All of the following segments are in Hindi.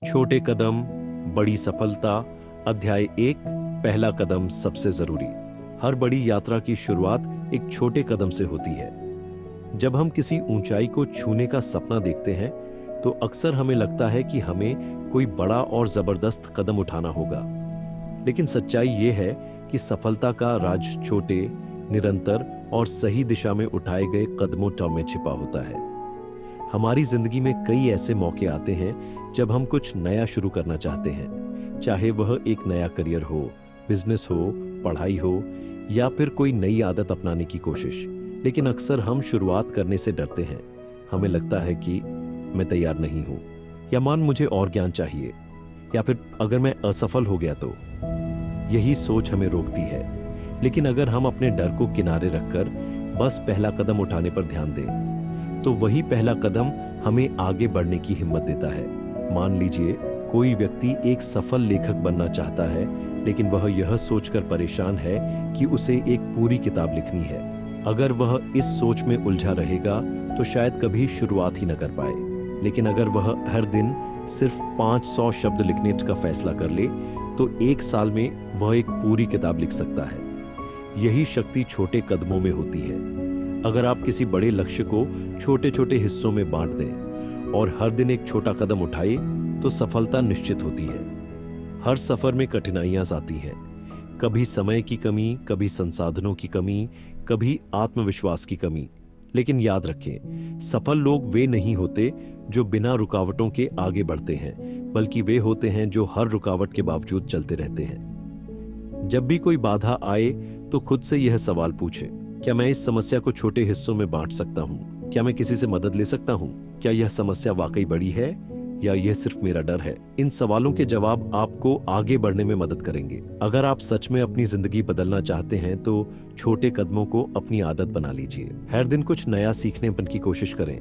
छोटे कदम, बड़ी सफलता। अध्याय 1। पहला कदम सबसे जरूरी। हर बड़ी यात्रा की शुरुआत एक छोटे कदम से होती है। जब हम किसी ऊंचाई को छूने का सपना देखते हैं तो अक्सर हमें लगता है कि हमें कोई बड़ा और जबरदस्त कदम उठाना होगा। लेकिन सच्चाई ये है कि सफलता का राज छोटे, निरंतर और सही दिशा में उठाए गए कदमों में छिपा होता है। हमारी जिंदगी में कई ऐसे मौके आते हैं जब हम कुछ नया शुरू करना चाहते हैं, चाहे वह एक नया करियर हो, बिजनेस हो, पढ़ाई हो या फिर कोई नई आदत अपनाने की कोशिश। लेकिन अक्सर हम शुरुआत करने से डरते हैं। हमें लगता है कि मैं तैयार नहीं हूं, या मान मुझे और ज्ञान चाहिए, या फिर अगर मैं असफल हो गया तो। यही सोच हमें रोकती है। लेकिन अगर हम अपने डर को किनारे रखकर बस पहला कदम उठाने पर ध्यान दें तो वही पहला कदम हमें आगे बढ़ने की हिम्मत देता है। मान लीजिए कोई व्यक्ति एक सफल लेखक बनना चाहता है, लेकिन वह यह सोचकर परेशान है कि उसे एक पूरी किताब लिखनी है। अगर वह इस सोच में उलझा रहेगा तो शायद कभी शुरुआत ही न कर पाए। लेकिन अगर वह हर दिन सिर्फ 500 शब्द लिखने का फैसला कर ले तो एक साल में वह एक पूरी किताब लिख सकता है। यही शक्ति छोटे कदमों में होती है। अगर आप किसी बड़े लक्ष्य को छोटे छोटे हिस्सों में बांट दें और हर दिन एक छोटा कदम उठाए तो सफलता निश्चित होती है। हर सफर में कठिनाइयां आती हैं, कभी समय की कमी, कभी संसाधनों की कमी, कभी आत्मविश्वास की कमी। लेकिन याद रखें, सफल लोग वे नहीं होते जो बिना रुकावटों के आगे बढ़ते हैं, बल्कि वे होते हैं जो हर रुकावट के बावजूद चलते रहते हैं। जब भी कोई बाधा आए तो खुद से यह सवाल पूछें, क्या मैं इस समस्या को छोटे हिस्सों में बांट सकता हूँ? क्या मैं किसी से मदद ले सकता हूँ? क्या यह समस्या वाकई बड़ी है या यह सिर्फ मेरा डर है? इन सवालों के जवाब आपको आगे बढ़ने में मदद करेंगे। अगर आप सच में अपनी जिंदगी बदलना चाहते हैं तो छोटे कदमों को अपनी आदत बना लीजिए। हर दिन कुछ नया सीखने की कोशिश करें।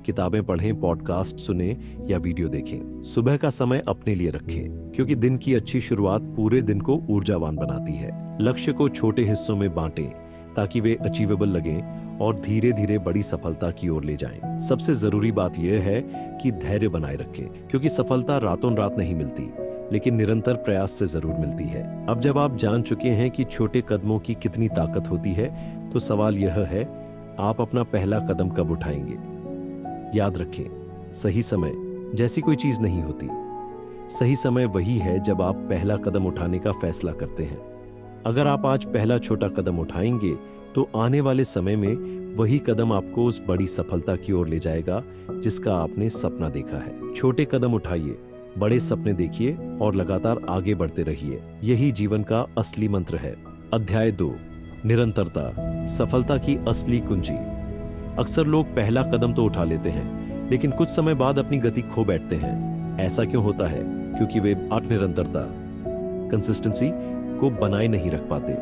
किताबें पढ़ें, पॉडकास्ट सुने या वीडियो देखें। सुबह का समय अपने लिए रखें, क्योंकि दिन की अच्छी शुरुआत पूरे दिन को ऊर्जावान बनाती है। लक्ष्य को छोटे हिस्सों में बांटें ताकि वे अचीवेबल लगें और धीरे धीरे बड़ी सफलता की ओर ले जाएं। सबसे जरूरी बात यह है कि धैर्य बनाए रखें, क्योंकि सफलता रातों रात नहीं मिलती, लेकिन निरंतर प्रयास से जरूर मिलती है। अब जब आप जान चुके हैं कि छोटे कदमों की कितनी ताकत होती है, तो सवाल यह है, आप अपना पहला कदम कब उठाएंगे? याद रखें, सही समय जैसी कोई चीज नहीं होती। सही समय वही है जब आप पहला कदम उठाने का फैसला करते हैं। अगर आप आज पहला छोटा कदम उठाएंगे तो आने वाले समय में वही कदम आपको उस बड़ी सफलता की ओर ले जाएगा जिसका आपने सपना देखा है। छोटे कदम उठाइए, बड़े सपने देखिए और लगातार आगे बढ़ते रहिए। यही जीवन का असली मंत्र है। अध्याय 2। निरंतरता, सफलता की असली कुंजी। अक्सर लोग पहला कदम तो उठा लेते हैं, लेकिन कुछ समय बाद अपनी गति खो बैठते हैं। ऐसा क्यों होता है? क्योंकि वे निरंतरता, कंसिस्टेंसी को बनाए नहीं रख पाते।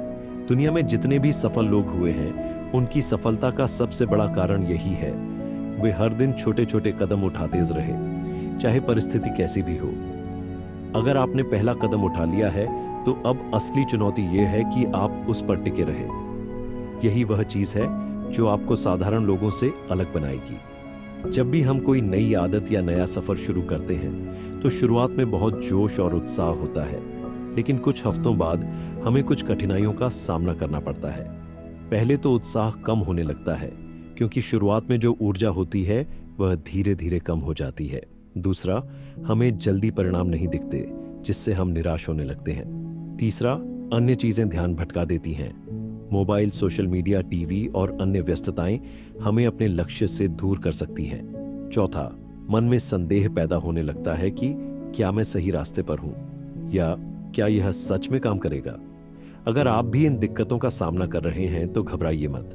दुनिया में जितने भी सफल लोग हुए हैं, उनकी सफलता का सबसे बड़ा कारण यही है, वे हर दिन छोटे छोटे कदम उठाते रहे, चाहे परिस्थिति कैसी भी हो। अगर आपने पहला कदम उठा लिया है तो अब असली चुनौती यह है कि आप उस पर टिके रहे। यही वह चीज है जो आपको साधारण लोगों से अलग बनाएगी। जब भी हम कोई नई आदत या नया सफर शुरू करते हैं तो शुरुआत में बहुत जोश और उत्साह होता है, लेकिन कुछ हफ्तों बाद हमें कुछ कठिनाइयों का सामना करना पड़ता है। पहले तो उत्साह कम होने लगता है, क्योंकि शुरुआत में जो ऊर्जा होती है वह धीरे धीरे कम हो जाती है। दूसरा, हमें जल्दी परिणाम नहीं दिखते, जिससे हम निराश होने लगते हैं। तीसरा, अन्य चीजें ध्यान भटका देती हैं। मोबाइल, सोशल मीडिया, टीवी और अन्य व्यस्तताएं हमें अपने लक्ष्य से दूर कर सकती हैं। चौथा, मन में संदेह पैदा होने लगता है कि क्या मैं सही रास्ते पर हूं, या क्या यह सच में काम करेगा? अगर आप भी इन दिक्कतों का सामना कर रहे हैं तो घबराइए मत।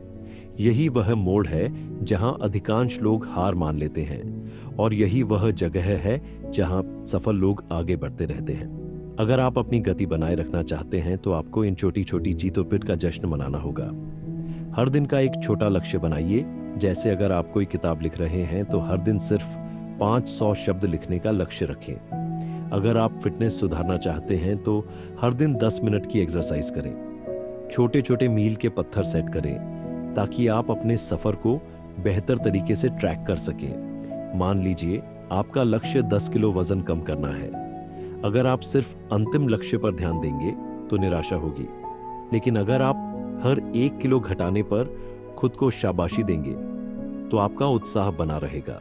यही वह मोड़ है जहां अधिकांश लोग हार मान लेते हैं, और यही वह जगह है जहां सफल लोग आगे बढ़ते रहते हैं। अगर आप अपनी गति बनाए रखना चाहते हैं तो आपको इन छोटी छोटी जीतों पिट का जश्न मनाना होगा। हर दिन का एक छोटा लक्ष्य बनाइए। जैसे अगर आप कोई किताब लिख रहे हैं तो हर दिन सिर्फ 500 शब्द लिखने का लक्ष्य रखें। अगर आप फिटनेस सुधारना चाहते हैं तो हर दिन 10 मिनट की एक्सरसाइज करें। छोटे छोटे मील के पत्थर सेट करें ताकि आप अपने सफर को बेहतर तरीके से ट्रैक कर सकें। मान लीजिए आपका लक्ष्य 10 किलो वजन कम करना है। अगर आप सिर्फ अंतिम लक्ष्य पर ध्यान देंगे तो निराशा होगी, लेकिन अगर आप हर 1 किलो घटाने पर खुद को शाबाशी देंगे तो आपका उत्साह बना रहेगा।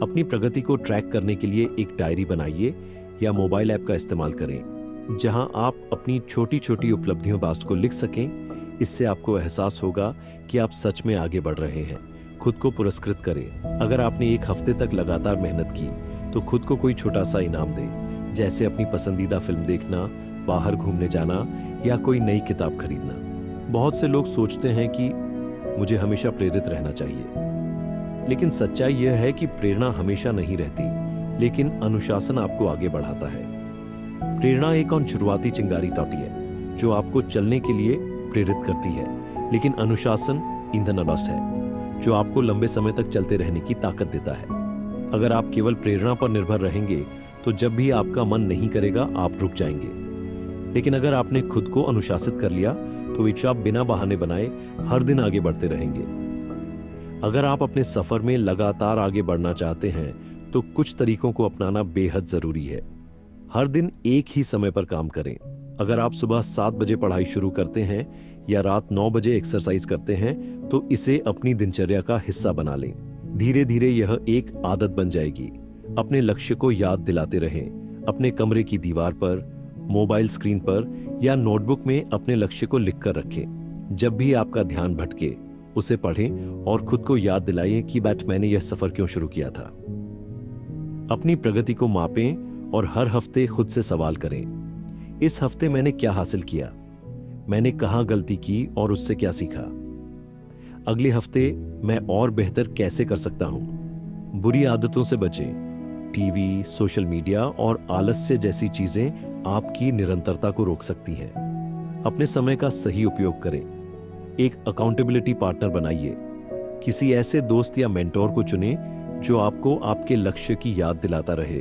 अपनी प्रगति को ट्रैक करने के लिए एक डायरी बनाइए या मोबाइल ऐप का इस्तेमाल करें, जहां आप अपनी छोटी छोटी उपलब्धियों पास्ट को लिख सकें। इससे आपको एहसास होगा कि आप सच में आगे बढ़ रहे हैं। खुद को पुरस्कृत करें। अगर आपने एक हफ्ते तक लगातार मेहनत की तो खुद को कोई छोटा सा इनाम दें, जैसे अपनी पसंदीदा फिल्म देखना, बाहर घूमने जाना या कोई नई किताब खरीदना। बहुत से लोग सोचते हैं कि मुझे हमेशा प्रेरित रहना चाहिए, लेकिन सच्चाई यह है कि प्रेरणा हमेशा नहीं रहती, लेकिन अनुशासन आपको आगे बढ़ाता है। प्रेरणा एक और शुरुआती चिंगारी तोटी है जो आपको चलने के लिए प्रेरित करती है, लेकिन अनुशासन ईंधन अडस्ट है जो आपको लंबे समय तक चलते रहने की ताकत देता है। अगर आप केवल प्रेरणा पर निर्भर रहेंगे तो जब भी आपका मन नहीं करेगा आप रुक जाएंगे, लेकिन अगर आपने खुद को अनुशासित कर लिया तो आप बिना बहाने बनाए हर दिन आगे बढ़ते रहेंगे। अगर आप अपने सफर में लगातार आगे बढ़ना चाहते हैं तो कुछ तरीकों को अपनाना बेहद जरूरी है। हर दिन एक ही समय पर काम करें। अगर आप सुबह 7 बजे पढ़ाई शुरू करते हैं या रात 9 बजे एक्सरसाइज करते हैं तो इसे अपनी दिनचर्या का हिस्सा बना लें। धीरे धीरे यह एक आदत बन जाएगी। अपने लक्ष्य को याद दिलाते रहें। अपने कमरे की दीवार पर, मोबाइल स्क्रीन पर या नोटबुक में अपने लक्ष्य को लिखकर रखें। जब भी आपका ध्यान भटके उसे पढ़ें और खुद को याद दिलाएं कि मैंने यह सफर क्यों शुरू किया था। अपनी प्रगति को मापें और हर हफ्ते खुद से सवाल करें, इस हफ्ते मैंने क्या हासिल किया, मैंने कहां गलती की और उससे क्या सीखा। अगले हफ्ते मैं और बेहतर कैसे कर सकता हूं। बुरी आदतों से बचें। टीवी, सोशल मीडिया और आलस्य जैसी चीजें आपकी निरंतरता को रोक सकती हैं। अपने समय का सही उपयोग करें। एक अकाउंटेबिलिटी पार्टनर बनाइए। किसी ऐसे दोस्त या मेंटोर को चुनें जो आपको आपके लक्ष्य की याद दिलाता रहे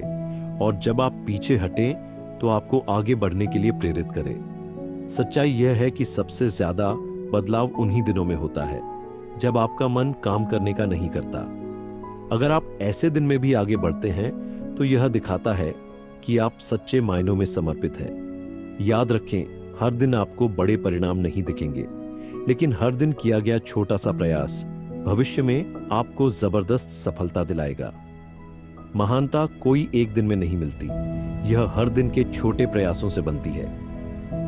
और जब आप पीछे हटें तो आपको आगे बढ़ने के लिए प्रेरित करे। सच्चाई यह है कि सबसे ज्यादा बदलाव उन्हीं दिनों में होता है जब आपका मन काम करने का नहीं करता। अगर आप ऐसे दिन में भी आगे बढ़ते हैं तो यह दिखाता है कि आप सच्चे मायनों में समर्पित हैं। याद रखें, हर दिन आपको बड़े परिणाम नहीं दिखेंगे, लेकिन हर दिन किया गया छोटा सा प्रयास भविष्य में आपको जबरदस्त सफलता दिलाएगा। महानता कोई एक दिन में नहीं मिलती, यह हर दिन के छोटे प्रयासों से बनती है।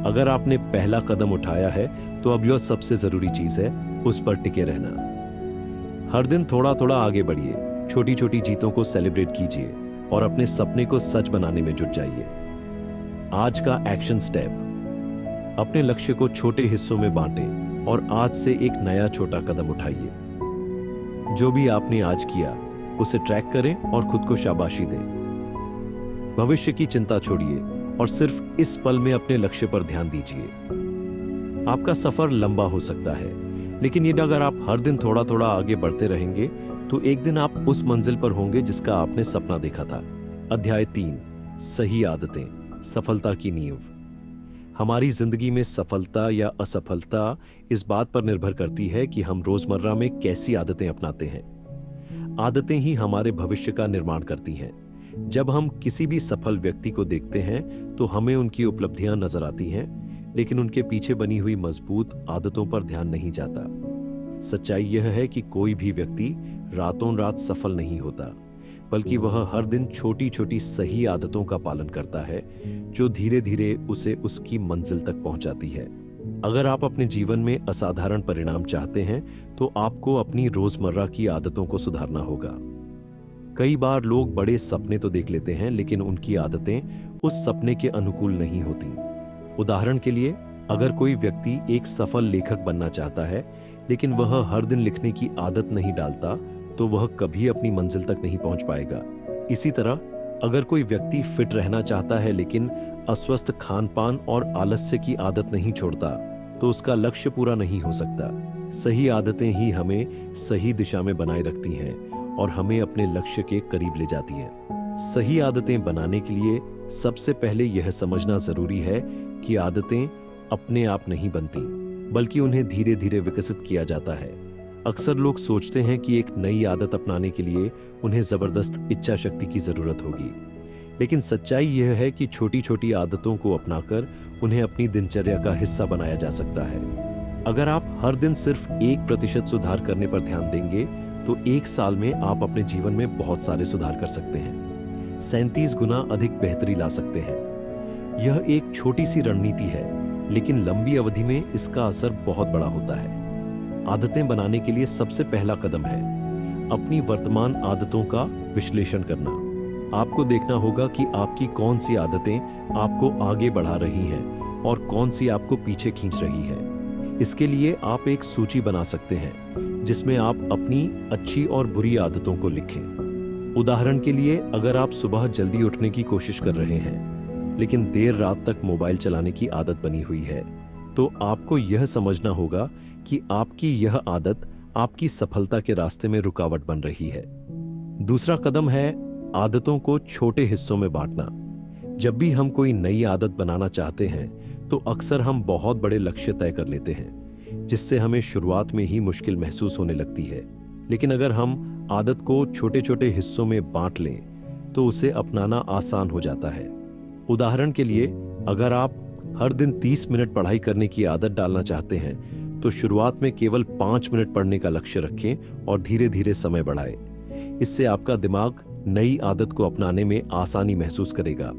अगर आपने पहला कदम उठाया है तो अब यह सबसे जरूरी चीज है, उस पर टिके रहना। हर दिन थोड़ा थोड़ा आगे बढ़िए, छोटी छोटी जीतों को सेलिब्रेट कीजिए और अपने सपने को सच बनाने में जुट जाइए। आज का एक्शन स्टेप, अपने लक्ष्य को छोटे हिस्सों में बांटें और आज से एक नया छोटा कदम उठाइए। जो भी आपने आज किया उसे ट्रैक करें और खुद को शाबाशी दें। भविष्य की चिंता छोड़िए और सिर्फ इस पल में अपने लक्ष्य पर ध्यान दीजिए। आपका सफर लंबा हो सकता है, लेकिन ये अगर आप हर दिन थोड़ा थोड़ा आगे बढ़ते रहेंगे तो एक दिन आप उस मंजिल पर होंगे जिसका आपने सपना देखा था। अध्याय 3, सही आदतें, सफलता की नींव। हमारी जिंदगी में सफलता या असफलता इस बात पर निर्भर करती है कि हम रोजमर्रा में कैसी आदतें अपनाते हैं। आदतें ही हमारे भविष्य का निर्माण करती हैं। जब हम किसी भी सफल व्यक्ति को देखते हैं तो हमें उनकी उपलब्धियां नजर आती हैं, लेकिन उनके पीछे बनी हुई मजबूत आदतों पर ध्यान नहीं जाता। सच्चाई यह है कि कोई भी व्यक्ति रातों रात सफल नहीं होता, बल्कि वह हर दिन छोटी छोटी सही आदतों का पालन करता है जो धीरे धीरे उसे उसकी मंजिल तक पहुंचाती है। अगर आप अपने जीवन में असाधारण परिणाम चाहते हैं तो आपको अपनी रोजमर्रा की आदतों को सुधारना होगा। कई बार लोग बड़े सपने तो देख लेते हैं, लेकिन उनकी आदतें उस सपने के अनुकूल नहीं होती। उदाहरण के लिए, अगर कोई व्यक्ति एक सफल लेखक बनना चाहता है लेकिन वह हर दिन लिखने की आदत नहीं डालता तो वह कभी अपनी मंजिल तक नहीं पहुंच पाएगा। इसी तरह अगर कोई व्यक्ति फिट रहना चाहता है लेकिन अस्वस्थ खान पान और आलस्य की आदत नहीं छोड़ता तो उसका लक्ष्य पूरा नहीं हो सकता। सही आदतें ही हमें सही दिशा में बनाए रखती हैं और हमें अपने लक्ष्य के करीब ले जाती हैं। सही आदतें बनाने के लिए सबसे पहले यह समझना जरूरी है कि आदतें अपने आप नहीं बनती, बल्कि उन्हें धीरे धीरे विकसित किया जाता है। अक्सर लोग सोचते हैं कि एक नई आदत अपनाने के लिए उन्हें जबरदस्त इच्छा शक्ति की जरूरत होगी, लेकिन सच्चाई यह है कि छोटी छोटी आदतों को अपनाकर उन्हें अपनी दिनचर्या का हिस्सा बनाया जा सकता है। अगर आप हर दिन सिर्फ 1% सुधार करने पर ध्यान देंगे तो 1 साल में आप अपने जीवन में बहुत सारे सुधार कर सकते हैं, 37 गुना अधिक बेहतरी ला सकते हैं। यह एक छोटी सी रणनीति है, लेकिन लंबी अवधि में इसका असर बहुत बड़ा होता है। आदतें बनाने के लिए सबसे पहला कदम है अपनी वर्तमान आदतों का विश्लेषण करना। आपको देखना होगा कि आपकी कौन सी आदतें आपको आगे बढ़ा रही हैं और कौन सी आपको पीछे खींच रही है। इसके लिए आप एक सूची बना सकते हैं जिसमें आप अपनी अच्छी और बुरी आदतों को लिखें। उदाहरण के लिए, अगर आप सुबह जल्दी उठने की कोशिश कर रहे हैं लेकिन देर रात तक मोबाइल चलाने की आदत बनी हुई है, तो आपको यह समझना होगा कि आपकी यह आदत आपकी सफलता के रास्ते में रुकावट बन रही है। दूसरा कदम है आदतों को छोटे हिस्सों में बांटना। जब भी हम कोई नई आदत बनाना चाहते हैं तो अक्सर हम बहुत बड़े लक्ष्य तय कर लेते हैं, जिससे हमें शुरुआत में ही मुश्किल महसूस होने लगती है। लेकिन अगर हम आदत को छोटे छोटे हिस्सों में बांट लें तो उसे अपनाना आसान हो जाता है। उदाहरण के लिए, अगर आप हर दिन 30 मिनट पढ़ाई करने की आदत डालना चाहते हैं तो शुरुआत में केवल 5 मिनट पढ़ने का लक्ष्य रखें और धीरे धीरे समय बढ़ाएं। इससे आपका दिमाग नई आदत को अपनाने में आसानी महसूस करेगा।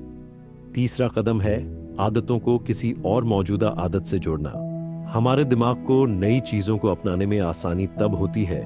तीसरा कदम है आदतों को किसी और मौजूदा आदत से जोड़ना। हमारे दिमाग को नई चीजों को अपनाने में आसानी तब होती है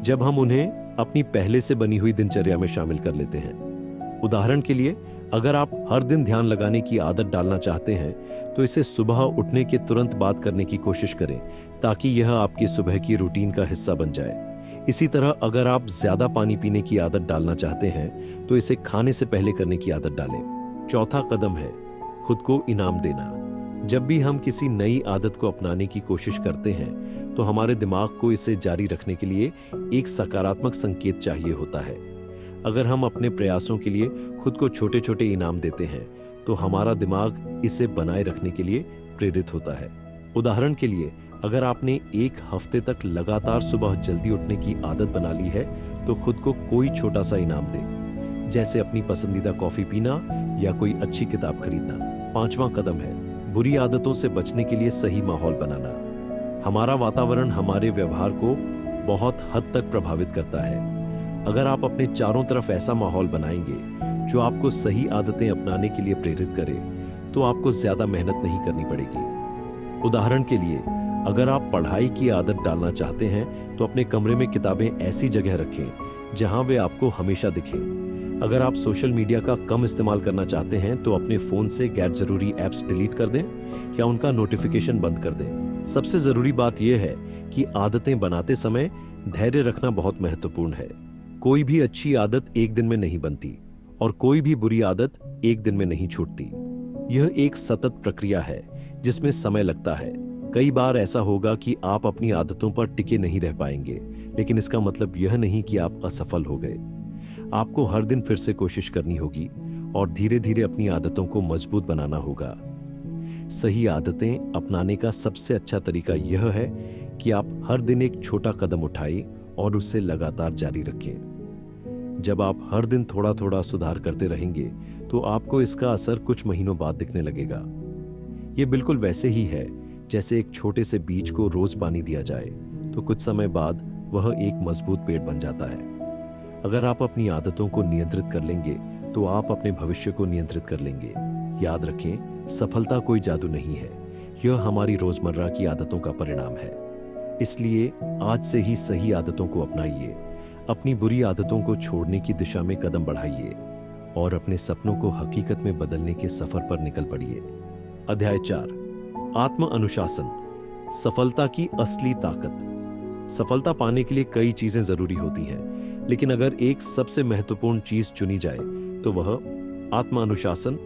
जब हम उन्हें अपनी पहले से बनी हुई दिनचर्या में शामिल कर लेते हैं। उदाहरण के लिए, अगर आप हर दिन ध्यान लगाने की आदत डालना चाहते हैं तो इसे सुबह उठने के तुरंत बाद करने की कोशिश करें, ताकि यह आपकी सुबह की रूटीन का हिस्सा बन जाए। इसी तरह अगर आप ज्यादा पानी पीने की आदत डालना चाहते हैं तो इसे खाने से पहले करने की आदत डालें। चौथा कदम है खुद को इनाम देना। जब भी हम किसी नई आदत को अपनाने की कोशिश करते हैं तो हमारे दिमाग को इसे जारी रखने के लिए एक सकारात्मक संकेत चाहिए होता है। अगर हम अपने प्रयासों के लिए खुद को छोटे छोटे इनाम देते हैं तो हमारा दिमाग इसे बनाए रखने के लिए प्रेरित होता है। उदाहरण के लिए, अगर आपने 1 हफ्ते तक लगातार सुबह जल्दी उठने की आदत बना ली है तो खुद को कोई छोटा सा इनाम दें, जैसे अपनी पसंदीदा कॉफी पीना या कोई अच्छी किताब खरीदना। 5वां कदम है बुरी आदतों से बचने के लिए सही माहौल बनाना। हमारा वातावरण हमारे व्यवहार को बहुत हद तक प्रभावित करता है। अगर आप अपने चारों तरफ ऐसा माहौल बनाएंगे जो आपको सही आदतें अपनाने के लिए प्रेरित करे तो आपको ज्यादा मेहनत नहीं करनी पड़ेगी। उदाहरण के लिए, अगर आप पढ़ाई की आदत डालना चाहते हैं तो अपने कमरे में किताबें ऐसी जगह रखें जहां वे आपको हमेशा दिखें। अगर आप सोशल मीडिया का कम इस्तेमाल करना चाहते हैं तो अपने फोन से गैर जरूरी ऐप्स डिलीट कर दें या उनका नोटिफिकेशन बंद कर दें। सबसे जरूरी बात यह है कि आदतें बनाते समय धैर्य रखना बहुत महत्वपूर्ण है। कोई भी अच्छी आदत एक दिन में नहीं बनती और कोई भी बुरी आदत एक दिन में नहीं छूटती। यह एक सतत प्रक्रिया है जिसमें समय लगता है। कई बार ऐसा होगा कि आप अपनी आदतों पर टिके नहीं रह पाएंगे, लेकिन इसका मतलब यह नहीं कि आप असफल हो गए। आपको हर दिन फिर से कोशिश करनी होगी और धीरे धीरे अपनी आदतों को मजबूत बनाना होगा। सही आदतें अपनाने का सबसे अच्छा तरीका यह है कि आप हर दिन एक छोटा कदम उठाएं और उसे लगातार जारी रखें। जब आप हर दिन थोड़ा थोड़ा सुधार करते रहेंगे तो आपको इसका असर कुछ महीनों बाद दिखने लगेगा। यह बिल्कुल वैसे ही है जैसे एक छोटे से बीज को रोज पानी दिया जाए तो कुछ समय बाद वह एक मजबूत पेड़ बन जाता है। अगर आप अपनी आदतों को नियंत्रित कर लेंगे तो आप अपने भविष्य को नियंत्रित कर लेंगे। याद रखें, सफलता कोई जादू नहीं है, यह हमारी रोजमर्रा की आदतों का परिणाम है। इसलिए आज से ही सही आदतों को अपनाइए, अपनी बुरी आदतों को छोड़ने की दिशा में कदम बढ़ाइए और अपने सपनों को हकीकत में बदलने के सफर पर निकल पड़िए। अध्याय 4, आत्म अनुशासन, सफलता की असली ताकत। सफलता पाने के लिए कई चीजें जरूरी होती हैं, लेकिन अगर एक सबसे महत्वपूर्ण चीज चुनी जाए तो वह आत्म अनुशासन,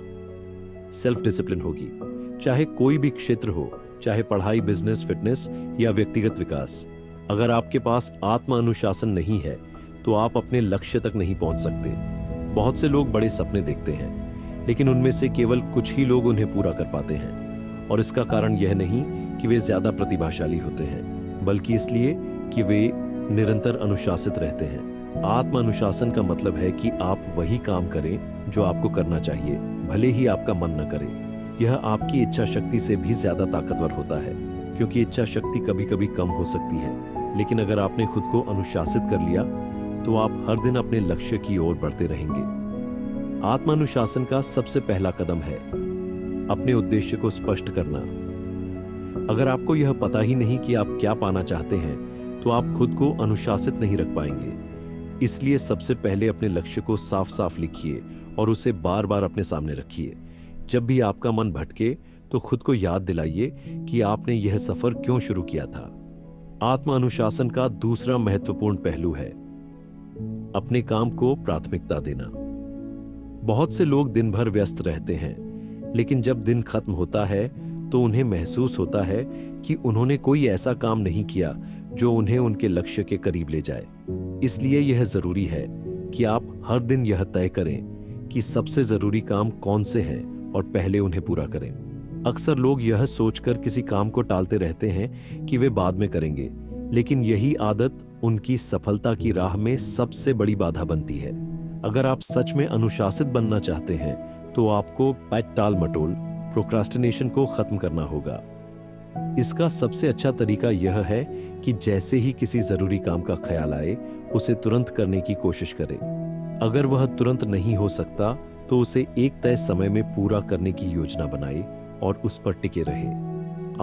सेल्फ डिसिप्लिन होगी। चाहे कोई भी क्षेत्र हो, चाहे पढ़ाई, बिजनेस, फिटनेस या व्यक्तिगत विकास, अगर आपके पास आत्म अनुशासन नहीं है तो आप अपने लक्ष्य तक नहीं पहुंच सकते। बहुत से लोग बड़े सपने देखते हैं, लेकिन उनमें से केवल कुछ ही लोग उन्हें पूरा कर पाते हैं। और इसका कारण यह नहीं कि वे ज्यादा प्रतिभाशाली होते हैं, बल्कि इसलिए कि वे निरंतर अनुशासित रहते हैं। आत्म अनुशासन का मतलब है कि आप वही काम करें जो आपको करना चाहिए, भले ही आपका मन न करे। यह आपकी इच्छा शक्ति से भी ज्यादा ताकतवर होता है, क्योंकि इच्छा शक्ति कभी कभी कम हो सकती है, लेकिन अगर आपने खुद को अनुशासित कर लिया तो आप हर दिन अपने लक्ष्य की ओर बढ़ते रहेंगे। आत्म अनुशासन का सबसे पहला कदम है अपने उद्देश्य को स्पष्ट करना। अगर आपको यह पता ही नहीं कि आप क्या पाना चाहते हैं, तो आप खुद को अनुशासित नहीं रख पाएंगे। इसलिए सबसे पहले अपने लक्ष्य को साफ साफ लिखिए और उसे बार बार अपने सामने रखिए। जब भी आपका मन भटके तो खुद को याद दिलाइए कि आपने यह सफर क्यों शुरू किया था। आत्म अनुशासन का दूसरा महत्वपूर्ण पहलू है अपने काम को प्राथमिकता देना। बहुत से लोग दिन भर व्यस्त रहते हैं, लेकिन जब दिन खत्म होता है तो उन्हें महसूस होता है कि उन्होंने कोई ऐसा काम नहीं किया जो उन्हें उनके लक्ष्य के करीब ले जाए। इसलिए यह जरूरी है कि आप हर दिन यह तय करें कि सबसे जरूरी काम कौन से हैं और पहले उन्हें पूरा करें। अक्सर लोग यह सोचकर किसी काम को टालते रहते हैं कि वे बाद में करेंगे, लेकिन यही आदत उनकी सफलता की राह में सबसे बड़ी बाधा बनती है। अगर आप सच में अनुशासित बनना चाहते हैं तो आपको टाल मटोल प्रोक्रास्टिनेशन को खत्म करना होगा। इसका सबसे अच्छा तरीका यह है कि जैसे ही किसी जरूरी काम का ख्याल आए, उसे तुरंत करने की कोशिश करें। अगर वह तुरंत नहीं हो सकता तो उसे एक तय समय में पूरा करने की योजना बनाए और उस पर टिके रहे।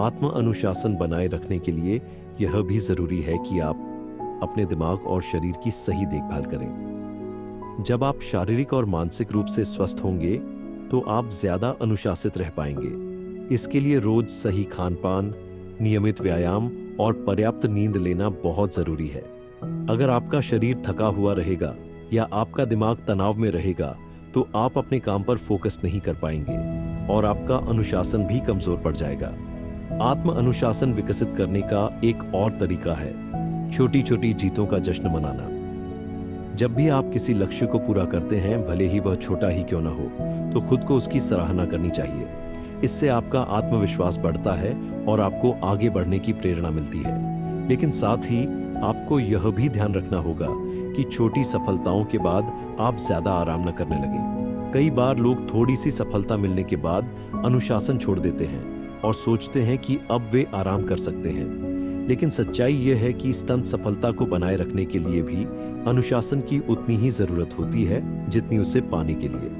आत्म अनुशासन बनाए रखने के लिए यह भी जरूरी है कि आप अपने दिमाग और शरीर की सही देखभाल करें। जब आप शारीरिक और मानसिक रूप से स्वस्थ होंगे तो आप ज्यादा अनुशासित रह पाएंगे। इसके लिए रोज सही खान-पान, नियमित व्यायाम और पर्याप्त नींद लेना बहुत जरूरी है। अगर आपका शरीर थका हुआ रहेगा या आपका दिमाग तनाव में रहेगा तो आप अपने काम पर फोकस नहीं कर पाएंगे और आपका अनुशासन भी कमजोर पड़ जाएगा। आत्म अनुशासन विकसित करने का एक और तरीका है छोटी छोटी जीतों का जश्न मनाना। जब भी आप किसी लक्ष्य को पूरा करते हैं, भले ही वह छोटा ही क्यों ना हो, तो खुद को उसकी सराहना करनी चाहिए। इससे आपका आत्मविश्वास बढ़ता है और आपको आगे बढ़ने की प्रेरणा मिलती है। लेकिन साथ ही आपको यह भी ध्यान रखना होगा कि छोटी सफलताओं के बाद आप ज्यादा आराम न करने लगें। कई बार लोग थोड़ी सी सफलता मिलने के बाद अनुशासन छोड़ देते हैं और सोचते हैं कि अब वे आराम कर सकते हैं। लेकिन सच्चाई यह है कि स्तंभ सफलता को बनाए रखने के लिए भी अनुशासन की उतनी ही जरूरत होती है जितनी उसे पाने के लिए।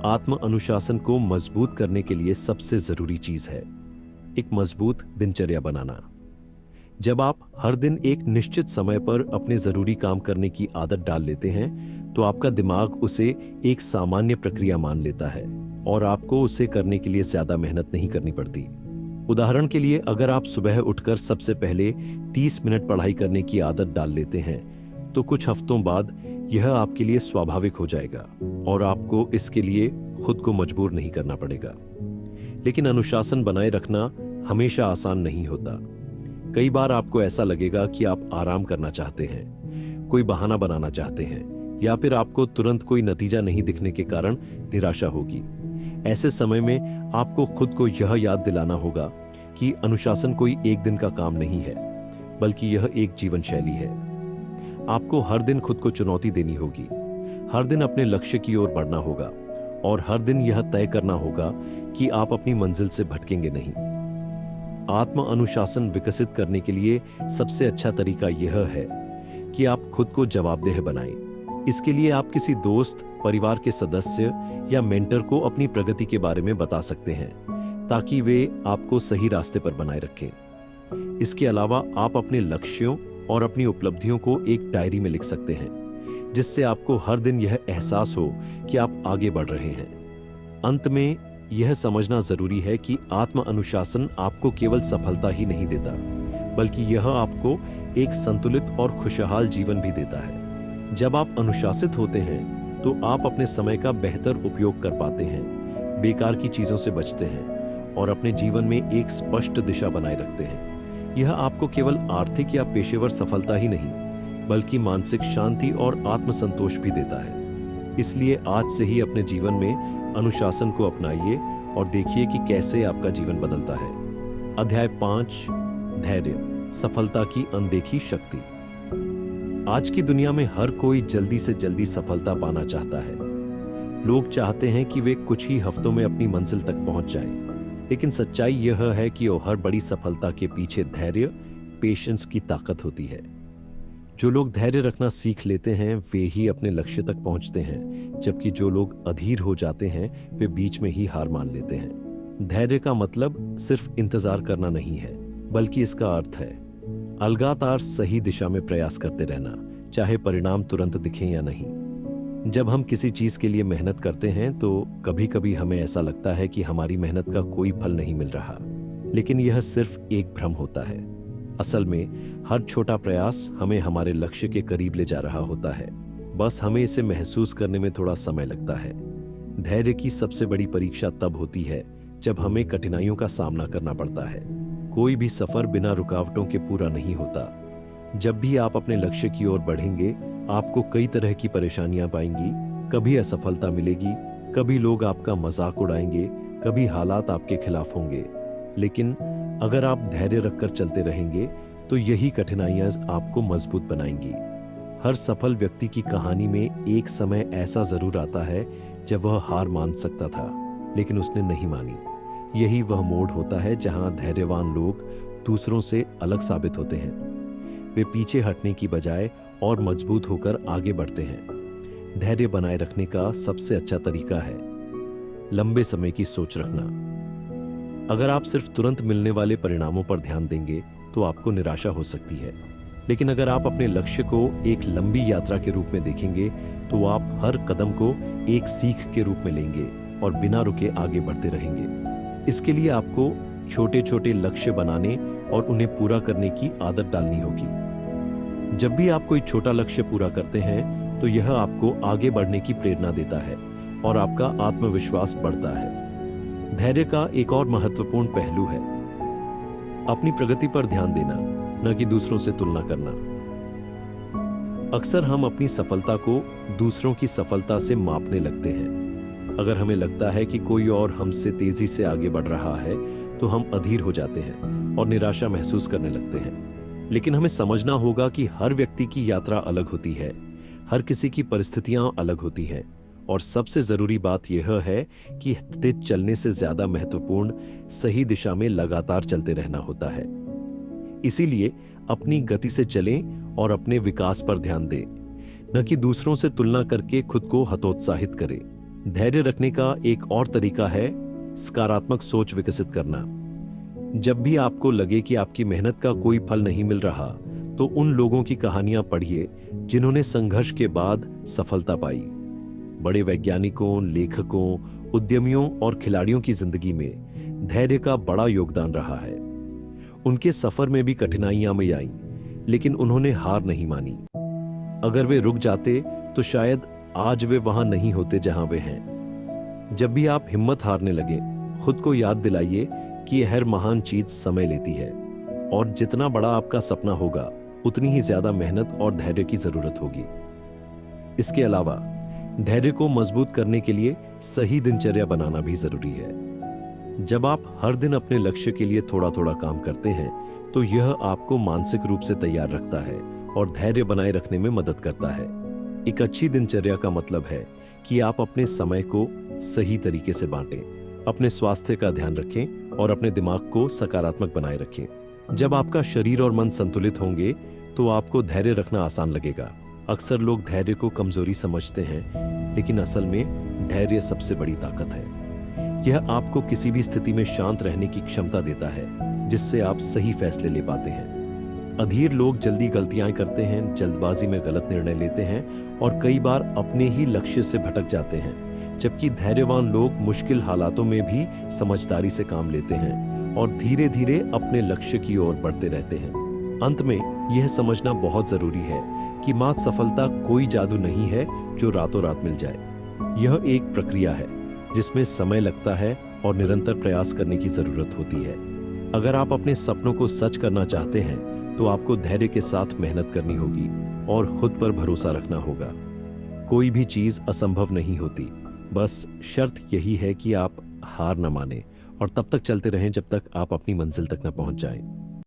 आत्म अनुशासन को मजबूत करने के लिए सबसे जरूरी चीज है एक मजबूत दिनचर्या बनाना। जब आप हर दिन एक निश्चित समय पर अपने जरूरी काम करने की आदत डाल लेते हैं तो आपका दिमाग उसे एक सामान्य प्रक्रिया मान लेता है और आपको उसे करने के लिए ज्यादा मेहनत नहीं करनी पड़ती। उदाहरण के लिए, अगर आप सुबह उठकर सबसे पहले 30 मिनट पढ़ाई करने की आदत डाल लेते हैं तो कुछ हफ्तों बाद यह आपके लिए स्वाभाविक हो जाएगा और आपको इसके लिए खुद को मजबूर नहीं करना पड़ेगा। लेकिन अनुशासन बनाए रखना हमेशा आसान नहीं होता। कई बार आपको ऐसा लगेगा कि आप आराम करना चाहते हैं, कोई बहाना बनाना चाहते हैं, या फिर आपको तुरंत कोई नतीजा नहीं दिखने के कारण निराशा होगी। ऐसे समय में आपको खुद को यह याद दिलाना होगा कि अनुशासन कोई एक दिन का काम नहीं है, बल्कि यह एक जीवन शैली है। आपको हर दिन खुद को चुनौती देनी होगी, हर दिन अपने लक्ष्य की ओर बढ़ना होगा और हर दिन यह तय करना होगा कि आप अपनी मंजिल से भटकेंगे नहीं। आत्म अनुशासन विकसित करने के लिए सबसे अच्छा तरीका यह है कि आप खुद को जवाबदेह बनाएं। इसके लिए आप किसी दोस्त, परिवार के सदस्य या मेंटर को अपनी प्रगति के बारे में बता सकते हैं ताकि वे आपको सही रास्ते पर बनाए रखें। इसके अलावा आप अपने लक्ष्यों और अपनी उपलब्धियों को एक डायरी में लिख सकते हैं, जिससे आपको हर दिन यह एहसास हो कि आप आगे बढ़ रहे हैं। अंत में यह समझना जरूरी है कि आत्म अनुशासन आपको केवल सफलता ही नहीं देता, बल्कि यह आपको एक संतुलित और खुशहाल जीवन भी देता है। जब आप अनुशासित होते हैं तो आप अपने समय का बेहतर उपयोग कर पाते हैं, बेकार की चीजों से बचते हैं और अपने जीवन में एक स्पष्ट दिशा बनाए रखते हैं। यह आपको केवल आर्थिक या पेशेवर सफलता ही नहीं, बल्कि मानसिक शांति और आत्मसंतोष भी देता है। इसलिए आज से ही अपने जीवन में अनुशासन को अपनाइए और देखिए कि कैसे आपका जीवन बदलता है। अध्याय 5, धैर्य, सफलता की अनदेखी शक्ति। आज की दुनिया में हर कोई जल्दी से जल्दी सफलता पाना चाहता है। लोग चाहते हैं कि वे कुछ ही हफ्तों में अपनी मंजिल तक पहुंच जाएं। लेकिन सच्चाई यह है कि हर बड़ी सफलता के पीछे धैर्य, पेशेंस की ताकत होती है। जो लोग धैर्य रखना सीख लेते हैं वे ही अपने लक्ष्य तक पहुंचते हैं, जबकि जो लोग अधीर हो जाते हैं वे बीच में ही हार मान लेते हैं। धैर्य का मतलब सिर्फ इंतजार करना नहीं है, बल्कि इसका अर्थ है लगातार सही दिशा में प्रयास करते रहना, चाहे परिणाम तुरंत दिखें या नहीं। जब हम किसी चीज के लिए मेहनत करते हैं तो कभी कभी हमें ऐसा लगता है कि हमारी मेहनत का कोई फल नहीं मिल रहा, लेकिन यह सिर्फ एक भ्रम होता है। असल में हर छोटा प्रयास हमें हमारे लक्ष्य के करीब ले जा रहा होता है, बस हमें इसे महसूस करने में थोड़ा समय लगता है। धैर्य की सबसे बड़ी परीक्षा तब होती है जब हमें कठिनाइयों का सामना करना पड़ता है। कोई भी सफर बिना रुकावटों के पूरा नहीं होता। जब भी आप अपने लक्ष्य की ओर बढ़ेंगे, आपको कई तरह की परेशानियां पाएंगी। कभी असफलता मिलेगी, कभी लोग आपका मजाक उड़ाएंगे, कभी हालात आपके खिलाफ होंगे। लेकिन अगर आप धैर्य रखकर चलते रहेंगे तो यही कठिनाइयां आपको मजबूत बनाएंगी। हर सफल व्यक्ति की कहानी में एक समय ऐसा जरूर आता है जब वह हार मान सकता था, लेकिन उसने नहीं मानी। यही वह मोड़ होता है जहां धैर्यवान लोग दूसरों से अलग साबित होते हैं। वे पीछे हटने की बजाय और मजबूत होकर आगे बढ़ते हैं। धैर्य बनाए रखने का सबसे अच्छा तरीका है लंबे समय की सोच रखना। अगर आप सिर्फ तुरंत मिलने वाले परिणामों पर ध्यान देंगे तो आपको निराशा हो सकती है, लेकिन अगर आप अपने लक्ष्य को एक लंबी यात्रा के रूप में देखेंगे तो आप हर कदम को एक सीख के रूप में लेंगे और बिना रुके आगे बढ़ते रहेंगे। इसके लिए आपको छोटे छोटे लक्ष्य बनाने और उन्हें पूरा करने की आदत डालनी होगी। जब भी आप कोई छोटा लक्ष्य पूरा करते हैं तो यह आपको आगे बढ़ने की प्रेरणा देता है और आपका आत्मविश्वास बढ़ता है। धैर्य का एक और महत्वपूर्ण पहलू है अपनी प्रगति पर ध्यान देना, न कि दूसरों से तुलना करना। अक्सर हम अपनी सफलता को दूसरों की सफलता से मापने लगते हैं। अगर हमें लगता है कि कोई और हमसे तेजी से आगे बढ़ रहा है तो हम अधीर हो जाते हैं और निराशा महसूस करने लगते हैं। लेकिन हमें समझना होगा कि हर व्यक्ति की यात्रा अलग होती है, हर किसी की परिस्थितियां अलग होती हैं, और सबसे जरूरी बात यह है कि तेज चलने से ज्यादा महत्वपूर्ण सही दिशा में लगातार चलते रहना होता है। इसीलिए अपनी गति से चलें और अपने विकास पर ध्यान दें, न कि दूसरों से तुलना करके खुद को हतोत्साहित करें। धैर्य रखने का एक और तरीका है सकारात्मक सोच विकसित करना। जब भी आपको लगे कि आपकी मेहनत का कोई फल नहीं मिल रहा तो उन लोगों की कहानियां पढ़िए जिन्होंने संघर्ष के बाद सफलता पाई। बड़े वैज्ञानिकों, लेखकों, उद्यमियों और खिलाड़ियों की जिंदगी में धैर्य का बड़ा योगदान रहा है। उनके सफर में भी कठिनाइयां में आईं, लेकिन उन्होंने हार नहीं मानी। अगर वे रुक जाते तो शायद आज वे वहां नहीं होते जहां वे हैं। जब भी आप हिम्मत हारने लगे, खुद को याद दिलाइए कि हर महान चीज समय लेती है और जितना बड़ा आपका सपना होगा उतनी ही ज्यादा मेहनत और धैर्य की जरूरत होगी। इसके अलावा धैर्य को मजबूत करने के लिए सही दिनचर्या बनाना भी जरूरी है। जब आप हर दिन अपने लक्ष्य के लिए थोड़ा थोड़ा काम करते हैं तो यह आपको मानसिक रूप से तैयार रखता है और धैर्य बनाए रखने में मदद करता है। एक अच्छी दिनचर्या का मतलब है कि आप अपने समय को सही तरीके से बांटें, अपने स्वास्थ्य का ध्यान रखें और अपने दिमाग को सकारात्मक बनाए रखें। जब आपका शरीर और मन संतुलित होंगे तो आपको धैर्य रखना आसान लगेगा। अक्सर लोग धैर्य को कमजोरी समझते हैं, लेकिन असल में धैर्य सबसे बड़ी ताकत है। यह आपको किसी भी स्थिति में शांत रहने की क्षमता देता है, जिससे आप सही फैसले ले पाते हैं। अधीर लोग जल्दी गलतियां करते हैं, जल्दबाजी में गलत निर्णय लेते हैं और कई बार अपने ही लक्ष्य से भटक जाते हैं, जबकि धैर्यवान लोग मुश्किल हालातों में भी समझदारी से काम लेते हैं और धीरे धीरे अपने लक्ष्य की ओर बढ़ते रहते हैं। अंत में यह समझना बहुत जरूरी है कि मात्र सफलता कोई जादू नहीं है जो रातों रात मिल जाए। यह एक प्रक्रिया है जिसमें समय लगता है और निरंतर प्रयास करने की जरूरत होती है। अगर आप अपने सपनों को सच करना चाहते हैं तो आपको धैर्य के साथ मेहनत करनी होगी और खुद पर भरोसा रखना होगा। कोई भी चीज असंभव नहीं होती, बस शर्त यही है कि आप हार न माने और तब तक चलते रहें जब तक आप अपनी मंजिल तक न पहुंच जाएं।